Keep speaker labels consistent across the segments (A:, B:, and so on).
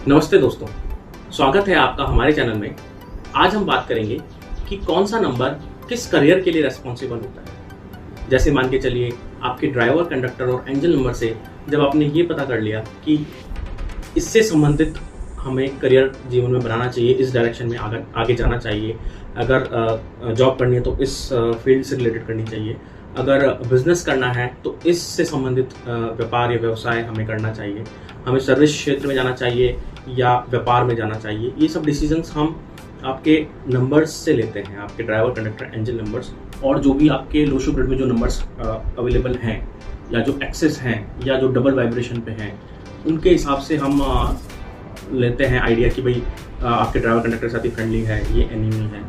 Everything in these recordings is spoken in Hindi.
A: नमस्ते दोस्तों, स्वागत है आपका हमारे चैनल में। आज हम बात करेंगे कि कौन सा नंबर किस करियर के लिए रेस्पॉन्सिबल होता है। जैसे मान के चलिए आपके ड्राइवर, कंडक्टर और एंजल नंबर से जब आपने ये पता कर लिया कि इससे संबंधित हमें करियर जीवन में बनाना चाहिए, इस डायरेक्शन में आगे जाना चाहिए, अगर जॉब करनी है तो इस फील्ड से रिलेटेड करनी चाहिए, अगर बिजनेस करना है तो इससे संबंधित व्यापार या व्यवसाय हमें करना चाहिए, हमें सर्विस क्षेत्र में जाना चाहिए या व्यापार में जाना चाहिए। ये सब डिसीजंस हम आपके नंबर्स से लेते हैं, आपके ड्राइवर, कंडक्टर, एंजल नंबर्स और जो भी आपके लोशो ग्रिड में जो नंबर्स अवेलेबल हैं या जो एक्सेस हैं या जो डबल वाइब्रेशन पे हैं, उनके हिसाब से हम लेते हैं आइडिया कि भाई आपके ड्राइवर, कंडक्टर के साथ ही फ्रेंडली है, ये एनिमी है।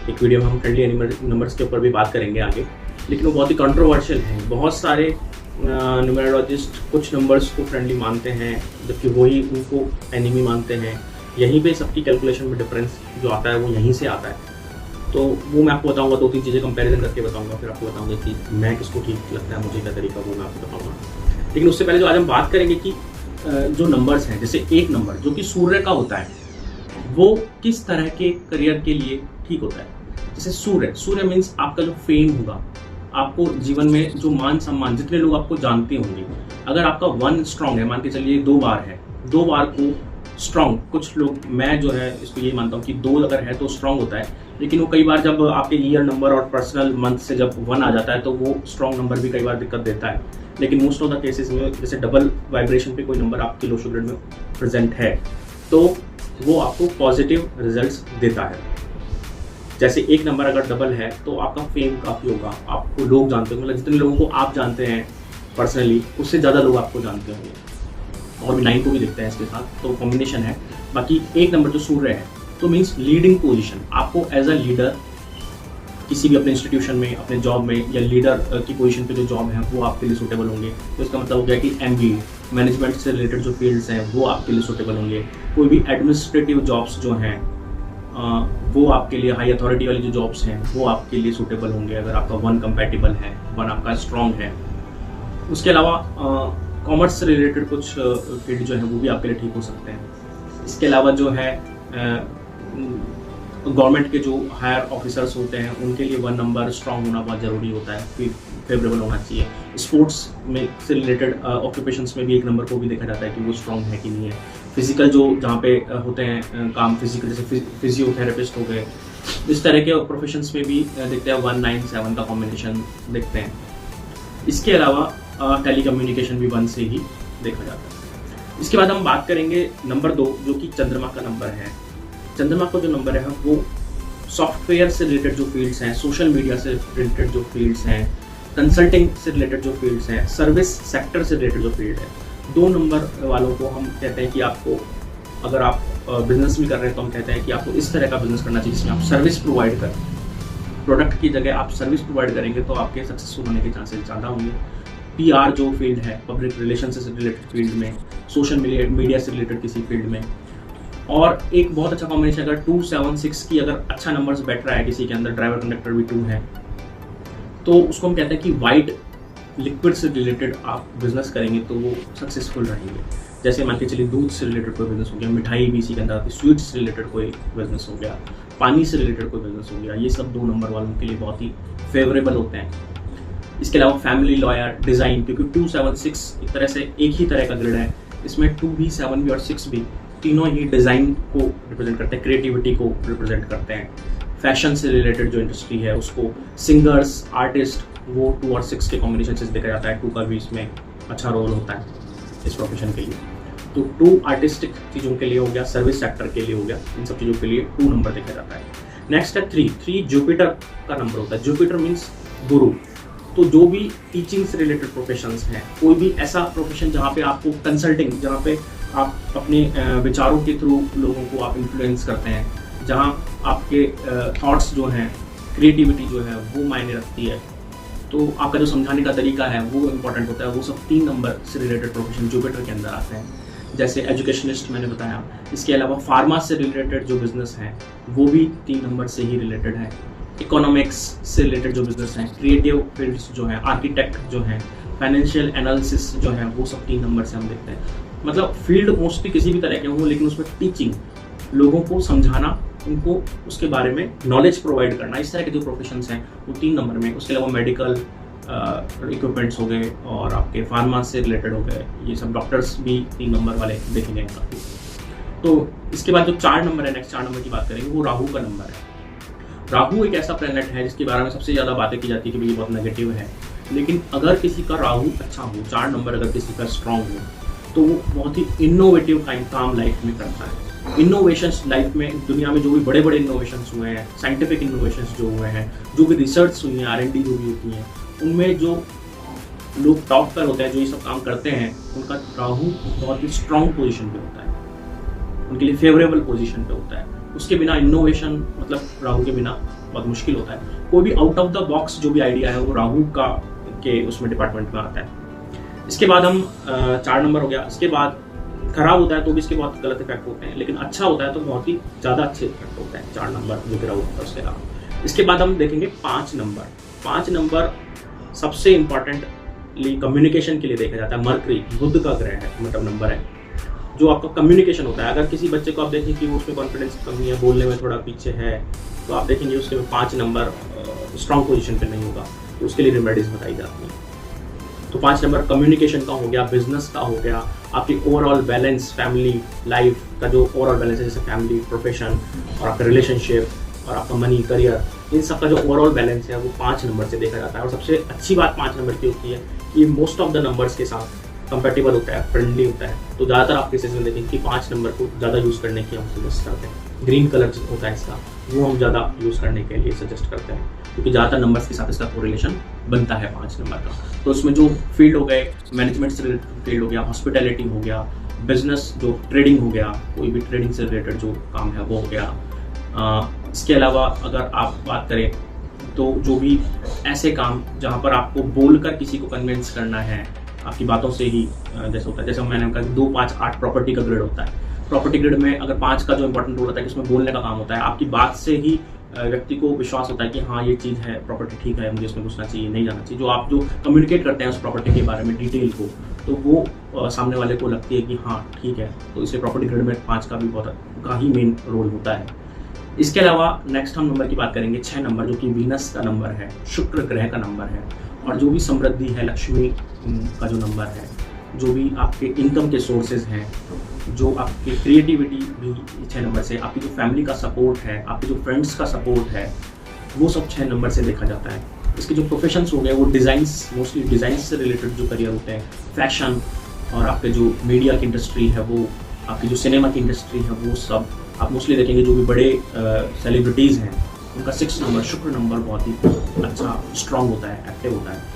A: एक वीडियो में हम फ्रेंडली नंबर्स के ऊपर भी बात करेंगे आगे, लेकिन वो बहुत ही कंट्रोवर्शियल है। बहुत सारे न्यूमरोलॉजिस्ट कुछ नंबर्स को फ्रेंडली मानते हैं जबकि वही उनको एनिमी मानते हैं। यहीं पे सबकी कैलकुलेशन में डिफरेंस जो आता है वो यहीं से आता है। तो वो मैं आपको बताऊंगा, 2-3 चीज़ें कंपैरिजन करके बताऊंगा, फिर आपको बताऊंगा कि मैं किसको ठीक लगता है, मुझे क्या तरीका, वो मैं आपको बताऊंगा। लेकिन उससे पहले जो आज हम बात करेंगे कि जो नंबर्स हैं, जैसे एक नंबर जो कि सूर्य का होता है, वो किस तरह के करियर के लिए ठीक होता है। जैसे सूर्य मीन्स आपका जो फेम होगा, आपको जीवन में जो मान सम्मान, जितने लोग आपको जानते होंगे, अगर आपका 1 स्ट्रांग है, मान के चलिए 2 बार है, 2 बार को स्ट्रांग, कुछ लोग, मैं जो है इसको ये मानता हूँ कि 2 अगर है तो स्ट्रांग होता है, लेकिन वो कई बार जब आपके ईयर नंबर और पर्सनल मंथ से जब 1 आ जाता है तो वो स्ट्रांग नंबर भी कई बार दिक्कत देता है। लेकिन मोस्ट ऑफ द केसेस में जैसे डबल वाइब्रेशन पे कोई नंबर आपके लोशो ग्रिड में प्रेजेंट है तो वो आपको पॉजिटिव रिजल्ट्स देता है। जैसे एक नंबर अगर डबल है तो आपका फेम काफ़ी होगा, आपको लोग जानते होंगे, मतलब जितने लोगों को आप जानते हैं पर्सनली उससे ज़्यादा लोग आपको जानते होंगे। और भी 9 को भी देखते हैं इसके साथ, तो कॉम्बिनेशन है। बाकी एक नंबर जो सूर्य है तो मीन्स लीडिंग पोजीशन, आपको एज अ लीडर किसी भी अपने इंस्टीट्यूशन में, अपने जॉब में या लीडर की पोजीशन पे जो जॉब है वो आपके लिए सूटेबल होंगे। तो इसका मतलब हो गया कि MBA, मैनेजमेंट से रिलेटेड जो फील्ड्स हैं वो आपके लिए सूटेबल होंगे। कोई भी एडमिनिस्ट्रेटिव जॉब्स जो हैं वो आपके लिए, हाई अथॉरिटी वाली जो जॉब्स हैं वो आपके लिए सूटेबल होंगे अगर आपका 1 कंपैटिबल है, 1 आपका स्ट्रॉन्ग है। उसके अलावा कॉमर्स से रिलेटेड कुछ फील्ड जो है वो भी आपके लिए ठीक हो सकते हैं। इसके अलावा जो है गवर्नमेंट के जो हायर ऑफिसर्स होते हैं उनके लिए 1 नंबर स्ट्रॉन्ग होना बहुत ज़रूरी होता है, फेवरेबल होना चाहिए। स्पोर्ट्स में से रिलेटेड ऑक्यूपेशंस में भी 1 नंबर को भी देखा जाता है कि वो स्ट्रॉन्ग है कि नहीं है। फिजिकल जो जहाँ पे होते हैं काम, फिजिकल जैसे फिजियोथेरेपिस्ट हो गए, इस तरह के प्रोफेशंस में भी देखते हैं 1, 9, 7 का कॉम्बिनेशन देखते हैं। इसके अलावा टेली कम्युनिकेशन भी 1 से ही देखा जाता है। इसके बाद हम बात करेंगे नंबर 2 जो कि चंद्रमा का नंबर है। चंद्रमा का जो नंबर है वो सॉफ्टवेयर से रिलेटेड जो फील्ड्स हैं, सोशल मीडिया से रिलेटेड जो फील्ड्स हैं, कंसल्टिंग से रिलेटेड जो फील्ड्स हैं, सर्विस सेक्टर से रिलेटेड जो फील्ड है, 2 नंबर वालों को हम कहते हैं कि आपको, अगर आप बिजनेस भी कर रहे हैं तो हम कहते हैं कि आपको इस तरह का बिजनेस करना चाहिए जिसमें आप सर्विस प्रोवाइड करें। प्रोडक्ट की जगह आप सर्विस प्रोवाइड करेंगे तो आपके सक्सेसफुल होने के चांसेस ज़्यादा होंगे। PR जो फील्ड है, पब्लिक रिलेशन से रिलेटेड फील्ड में, सोशल मीडिया से रिलेटेड किसी फील्ड में। और एक बहुत अच्छा कॉम्बिनेशन, अगर 2, 7, 6 की अगर अच्छा नंबर्स बैठ रहा है किसी के अंदर, ड्राइवर, कंडक्टर भी 2 है, तो उसको हम कहते हैं कि वाइट लिक्विड से रिलेटेड आप बिजनेस करेंगे तो वो सक्सेसफुल रहेंगे। जैसे मान के चलिए दूध से रिलेटेड कोई बिजनेस हो गया, मिठाई भी इसी के अंदर आती है, स्वीट्स से रिलेटेड कोई बिजनेस हो गया, पानी से रिलेटेड कोई बिजनेस हो गया, ये सब 2 नंबर वालों के लिए बहुत ही फेवरेबल होते हैं। इसके अलावा फैमिली, लॉयर, डिज़ाइन, क्योंकि 2, 7, 6 एक तरह से एक ही तरह का ग्रिड है, इसमें 2 भी, 7 भी और 6 भी तीनों ही डिज़ाइन को रिप्रेजेंट करते हैं, क्रिएटिविटी को रिप्रेजेंट करते हैं। फैशन से रिलेटेड जो इंडस्ट्री है उसको, सिंगर्स, आर्टिस्ट, वो 2 और 6 के कॉम्बिनेशन से देखा जाता है। 2 का भी इसमें अच्छा रोल होता है इस प्रोफेशन के लिए। तो 2 आर्टिस्टिक चीज़ों के लिए हो गया, सर्विस सेक्टर के लिए हो गया, इन सब चीज़ों के लिए 2 नंबर देखा जाता है। नेक्स्ट है 3 जुपिटर का नंबर होता है। जुपिटर मीन्स गुरु। तो जो भी टीचिंग से रिलेटेड प्रोफेशंस हैं, कोई भी ऐसा प्रोफेशन जहाँ पे आपको कंसल्टिंग, जहाँ पे आप अपने विचारों के थ्रू लोगों को आप इन्फ्लुएंस करते हैं, जहाँ आपके थॉट्स जो हैं, क्रिएटिविटी जो है वो मायने रखती है, तो आपका जो समझाने का तरीका है वो इम्पॉर्टेंट होता है। वो सब 3 नंबर से रिलेटेड प्रोफेशन जुपिटर के अंदर आते हैं, जैसे एजुकेशनिस्ट मैंने बताया। इसके अलावा फार्मा से रिलेटेड जो बिजनेस है वो भी 3 नंबर से ही रिलेटेड है। इकोनॉमिक्स से रिलेटेड जो बिजनेस हैं, क्रिएटिव फील्ड्स जो हैं, आर्किटेक्ट जो हैं, फाइनेंशियल एनालिसिस जो है, वो सब 3 नंबर से हम देखते हैं। मतलब फील्ड मोस्टली किसी भी तरह के हों, लेकिन उसमें टीचिंग, लोगों को समझाना, उनको उसके बारे में नॉलेज प्रोवाइड करना, इस तरह के जो प्रोफेशंस हैं वो 3 नंबर में। उसके अलावा मेडिकल इक्विपमेंट्स हो गए और आपके फार्मा से रिलेटेड हो गए, ये सब डॉक्टर्स भी 3 नंबर वाले देखे गए काफ़ी। तो इसके बाद जो 4 नंबर है, नेक्स्ट 4 नंबर की बात करेंगे, वो राहु का नंबर है। राहु एक ऐसा प्लैनेट है जिसके बारे में सबसे ज़्यादा बातें की जाती है कि भाई ये बहुत नेगेटिव है, लेकिन अगर किसी का राहु अच्छा हो, 4 नंबर अगर किसी का स्ट्रांग हो, तो वो बहुत ही इनोवेटिव काम लाइफ में करता है। इनोवेशंस लाइफ में, दुनिया में जो भी बड़े बड़े इनोवेशंस हुए हैं, साइंटिफिक इनोवेशंस जो हुए हैं, जो भी रिसर्च हुई है, R&D जो भी होती हैं, उनमें जो लोग टॉप पर होते हैं, जो ये सब काम करते हैं, उनका राहु बहुत ही स्ट्रांग पोजीशन पे होता है, उनके लिए फेवरेबल पोजीशन पे होता है। उसके बिना इनोवेशन, मतलब राहु के बिना बहुत मुश्किल होता है। कोई भी आउट ऑफ द बॉक्स जो भी आइडिया है वो राहु का के उसमें डिपार्टमेंट में आता है। इसके बाद हम 4 नंबर हो गया। इसके बाद खराब होता है तो भी इसके बहुत गलत इफेक्ट होते हैं, लेकिन अच्छा होता है तो बहुत ही ज़्यादा अच्छे इफेक्ट होते हैं 4 नंबर जो गिरा होता है उसके अलावा। इसके बाद हम देखेंगे 5 नंबर। 5 नंबर सबसे इंपॉर्टेंटली कम्युनिकेशन के लिए देखा जाता है। मरकरी बुध का ग्रह है, मतलब नंबर है जो आपका कम्युनिकेशन होता है। अगर किसी बच्चे को आप देखें कि वो उसमें कॉन्फिडेंस कमी है, बोलने में थोड़ा पीछे है, तो आप देखेंगे उसके 5 नंबर स्ट्रॉन्ग पोजीशन पे नहीं होगा, तो उसके लिए रेमेडीज बताई जाती हैं। तो 5 नंबर कम्युनिकेशन का हो गया, बिजनेस का हो गया, आपकी ओवरऑल बैलेंस, फैमिली लाइफ का जो ओवरऑल बैलेंस है, जैसे फैमिली, प्रोफेशन और आपका रिलेशनशिप और आपका मनी, करियर, इन सब का जो ओवरऑल बैलेंस है वो 5 नंबर से देखा जाता है। और सबसे अच्छी बात 5 नंबर की होती है कि मोस्ट ऑफ द नंबर्स के साथ कंपेटेबल होता है, फ्रेंडली होता है। तो ज़्यादातर आप केसेस में देखेंगे कि 5 नंबर को ज़्यादा यूज़ करने की हम सजेस्ट करते हैं। ग्रीन कलर होता है इसका, वो हम ज़्यादा यूज़ करने के लिए सजेस्ट करते हैं, क्योंकि ज़्यादातर नंबर्स के साथ इसका कोरिलेशन बनता है 5 नंबर का। तो उसमें जो फील्ड हो गए, मैनेजमेंट से रिलेटेड फील्ड हो गया, हॉस्पिटैलिटी हो गया, बिजनेस जो ट्रेडिंग हो गया, कोई भी ट्रेडिंग से रिलेटेड जो काम है वो हो गया। इसके अलावा अगर आप बात करें तो जो भी ऐसे काम जहाँ पर आपको बोलकर किसी को कन्विंस करना है, आपकी बातों से ही जैसे होता है, जैसे मैंने कहा 2, 5, 8 प्रॉपर्टी का ग्रिड होता है। प्रॉपर्टी ग्रिड में अगर 5 का जो इंपॉर्टेंट रोल होता है कि उसमें बोलने का काम होता है, आपकी बात से ही व्यक्ति को विश्वास होता है कि हाँ ये चीज़ है, प्रॉपर्टी ठीक है, मुझे उसमें घुसना चाहिए, नहीं जाना चाहिए। जो आप जो कम्युनिकेट करते हैं उस प्रॉपर्टी के बारे में डिटेल को, तो वो सामने वाले को लगती है कि हाँ ठीक है। तो इसलिए प्रॉपर्टी ग्रिड में 5 का भी बहुत का ही मेन रोल होता है। इसके अलावा नेक्स्ट हम नंबर की बात करेंगे 6 नंबर, जो कि वीनस का नंबर है, शुक्र ग्रह का नंबर है, और जो भी समृद्धि है, लक्ष्मी का जो नंबर है, जो भी आपके इनकम के सोर्सेज हैं, जो आपकी क्रिएटिविटी भी 6 नंबर से, आपकी जो फैमिली का सपोर्ट है, आपके जो फ्रेंड्स का सपोर्ट है, वो सब 6 नंबर से देखा जाता है। इसके जो प्रोफेशंस हो गए वो डिज़ाइंस, मोस्टली डिज़ाइंस से रिलेटेड जो करियर होते हैं, फैशन, और आपके जो मीडिया की इंडस्ट्री है वो, आपकी जो सिनेमा की इंडस्ट्री है वो सब आप मोस्टली देखेंगे। जो भी बड़े सेलिब्रिटीज़ हैं उनका 6 नंबर, शुक्र नंबर, बहुत ही अच्छा स्ट्रॉन्ग होता है, एक्टिव होता है।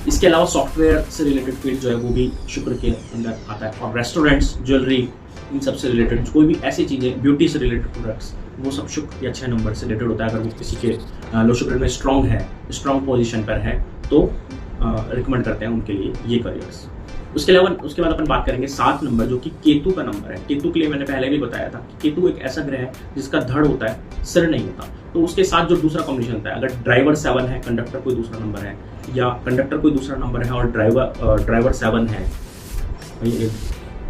A: इसके अलावा सॉफ्टवेयर से रिलेटेड फील्ड जो है वो भी शुक्र के अंदर आता है, और रेस्टोरेंट्स, ज्वेलरी, इन सब से रिलेटेड कोई भी ऐसी चीज़ें, ब्यूटी से रिलेटेड प्रोडक्ट्स, वो सब शुक्र या 6 नंबर से रिलेटेड होता है। अगर वो किसी के लो शुक्र में स्ट्रॉन्ग है, स्ट्रॉन्ग पोजीशन पर है, तो रिकमेंड करते हैं उनके लिए ये करियर्स। उसके बाद अपन बात करेंगे 7 नंबर, जो कि केतु का नंबर है। केतु के लिए मैंने पहले भी बताया था कि केतु एक ऐसा ग्रह है जिसका धड़ होता है, सिर नहीं होता। तो उसके साथ जो दूसरा कॉम्बिनेशन होता है, अगर ड्राइवर 7 है, कंडक्टर कोई दूसरा नंबर है, या कंडक्टर कोई दूसरा नंबर है और ड्राइवर 7 है,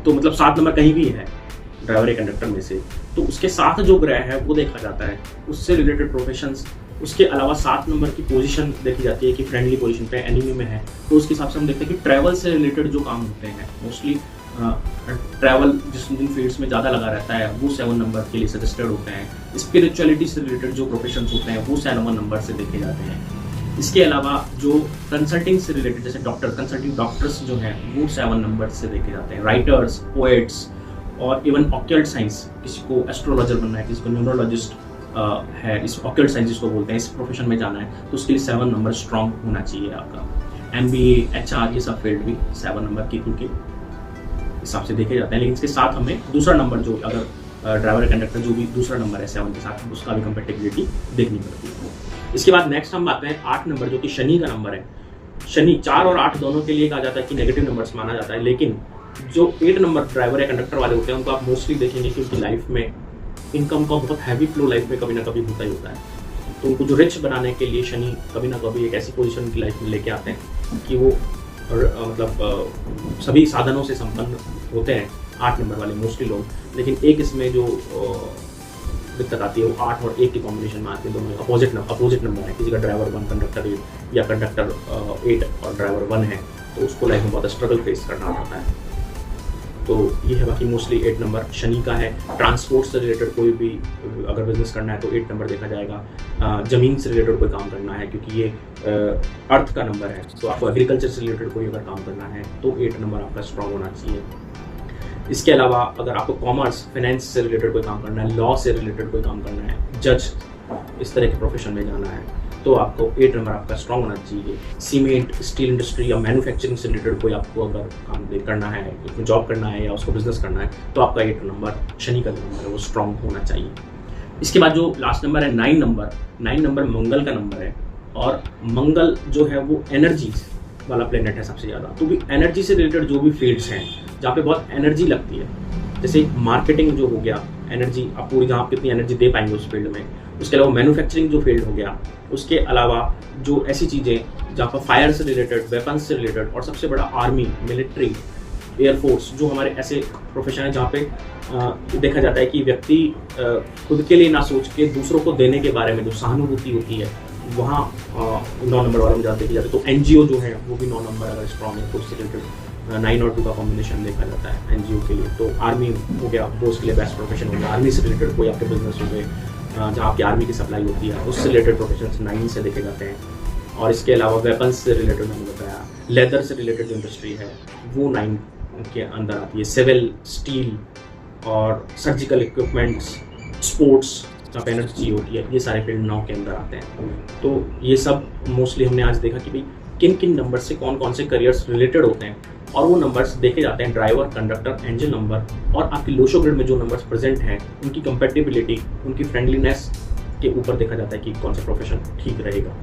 A: तो मतलब 7 नंबर कहीं भी है ड्राइवर या कंडक्टर में से, तो उसके साथ जो ग्रह है वो देखा जाता है, उससे रिलेटेड प्रोफेशंस। उसके अलावा 7 नंबर की पोजीशन देखी जाती है कि फ्रेंडली पोजीशन पे, एनिमी में है, तो उसके हिसाब से हम देखते हैं कि ट्रैवल से रिलेटेड जो काम होते हैं, मोस्टली ट्रैवल जिन फील्ड्स में ज़्यादा लगा रहता है, वो 7 नंबर के लिए सजेस्टेड होते हैं। स्पिरिचुअलिटी से रिलेटेड जो प्रोफेशंस होते हैं वो 7 नंबर से देखे जाते हैं। इसके अलावा जो कंसल्टिंग से रिलेटेड, जैसे कंसल्टिंग डॉक्टर्स जो हैं वो 7 नंबर से देखे जाते हैं। राइटर्स, पोएट्स, और इवन ऑक्यूल्ट साइंस, किसी को एस्ट्रोलॉजर बनना है, किसी को न्यूरोलॉजिस्ट है, इस ऑक्यूल्ट साइंस जिसको बोलते हैं, इस प्रोफेशन में जाना है, तो उसके लिए 7 नंबर स्ट्रॉन्ग होना चाहिए आपका। MBA, HR, ये सब फील्ड भी 7 नंबर केतु के हिसाब से देखे जाते हैं। लेकिन इसके साथ हमें दूसरा नंबर, जो अगर ड्राइवर कंडक्टर जो भी दूसरा नंबर है 7 के साथ, उसका भी कंपेटिबिलिटी देखनी पड़ती है। इसके बाद नेक्स्ट हम आते हैं 8 नंबर, जो कि शनि का नंबर है। शनि 4 और 8 दोनों के लिए कहा जाता है कि नेगेटिव नंबर्स माना जाता है, लेकिन जो 8 नंबर ड्राइवर या कंडक्टर वाले होते हैं उनको आप मोस्टली देखेंगे कि उनकी लाइफ में इनकम का बहुत हैवी फ्लो लाइफ में कभी ना कभी होता ही होता है। तो उनको जो रिच बनाने के लिए शनि कभी ना कभी एक ऐसी पोजीशन उनकी लाइफ में लेके आते हैं कि वो मतलब सभी साधनों से संपन्न होते हैं 8 नंबर वाले मोस्टली लोग, लेकिन एक इसमें जो दिक्कत आती है वो 8 और 1 के कॉम्बिनेशन में आती है। दोनों अपोजिट नंबर है, किसी का ड्राइवर 1 कंडक्टर 8 या कंडक्टर 8 और ड्राइवर 1 है, तो उसको लाइफ में बहुत स्ट्रगल फेस करना पड़ता है। तो ये है। बाकी मोस्टली 8 नंबर शनि का है। ट्रांसपोर्ट से रिलेटेड कोई भी अगर बिजनेस करना है तो 8 नंबर देखा जाएगा। ज़मीन से रिलेटेड कोई काम करना है, क्योंकि ये अर्थ का नंबर है, तो आपको एग्रीकल्चर से रिलेटेड कोई अगर काम करना है तो 8 नंबर आपका स्ट्रांग होना चाहिए। इसके अलावा अगर आपको कॉमर्स, फाइनेंस से रिलेटेड कोई काम करना है, लॉ से रिलेटेड कोई काम करना है, जज, इस तरह के प्रोफेशन में जाना है, तो आपको 8 नंबर आपका स्ट्रांग होना चाहिए। सीमेंट, स्टील इंडस्ट्री या मैन्युफैक्चरिंग से रिलेटेड कोई आपको अगर काम करना है, उसमें जॉब करना है या उसको बिजनेस करना है, तो आपका 8 नंबर शनि का जो नंबर है वो स्ट्रांग होना चाहिए। इसके बाद जो लास्ट नंबर है 9 नंबर मंगल का नंबर है, और मंगल जो है वो एनर्जी वाला प्लेनेट है सबसे ज़्यादा। तो भी एनर्जी से रिलेटेड जो भी फील्ड्स हैं जहाँ पे बहुत एनर्जी लगती है, जैसे मार्केटिंग जो हो गया, एनर्जी आप पूरी जहाँ आप कितनी एनर्जी दे पाएंगे उस फील्ड में। उसके अलावा मैन्युफैक्चरिंग जो फील्ड हो गया, उसके अलावा जो ऐसी चीज़ें जहाँ पर फायर से रिलेटेड, वेपन्स से रिलेटेड, और सबसे बड़ा आर्मी, मिलिट्री, एयरफोर्स, जो हमारे ऐसे प्रोफेशन है जहाँ पे देखा जाता है कि व्यक्ति खुद के लिए ना सोच के दूसरों को देने के बारे में जो सहानुभूति होती है, वहाँ 9 नंबर वाले में ज़्यादा देखी जाती है। तो एनजीओ जो है वो भी 9 नंबर अगर स्ट्रॉन्ग है तो उससे रिलेटेड 9 और 2 का कॉम्बिनेशन देखा जाता है एनजीओ के लिए। तो आर्मी हो गया, वो उसके लिए बेस्ट प्रोफेशन हो गया। आर्मी से रिलेटेड कोई आपके बिजनेस हो गए जहाँ आपकी आर्मी की सप्लाई होती है, उससे रिलेटेड प्रोफेशन 9 से देखे जाते हैं। और इसके अलावा वेपन्स से रिलेटेड मैंने बताया, लेदर से रिलेटेड जो इंडस्ट्री है वो 9 के अंदर आती है। सिविल, स्टील और सर्जिकल इक्विपमेंट्स, स्पोर्ट्स जहाँ पे एनर्जी होती है, ये सारे फील्ड 9 के अंदर आते हैं। तो ये सब मोस्टली हमने आज देखा कि भाई किन किन नंबर से कौन कौन से करियर्स रिलेटेड होते हैं, और वो नंबर्स देखे जाते हैं ड्राइवर, कंडक्टर, इंजन नंबर, और आपकी लोशो ग्रिड में जो नंबर्स प्रेजेंट हैं उनकी कंपेटिबिलिटी, उनकी फ्रेंडलीनेस के ऊपर देखा जाता है कि कौन सा प्रोफेशन ठीक रहेगा।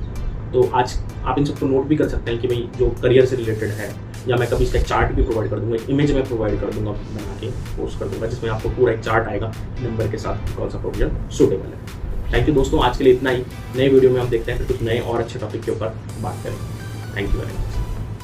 A: तो आज आप इन सबको नोट भी कर सकते हैं कि भाई जो करियर से रिलेटेड है, या मैं कभी इसका एक चार्ट भी प्रोवाइड कर दूंगा, एक इमेज में प्रोवाइड कर दूंगा, बना के पोस्ट कर दूंगा, जिसमें आपको पूरा एक चार्ट आएगा नंबर के साथ कौन सा प्रोफेशन सूटेबल है। थैंक यू दोस्तों, आज के लिए इतना ही। नए वीडियो में हम देखते हैं फिर कुछ नए और अच्छे टॉपिक के ऊपर बात करें। Thank you very much.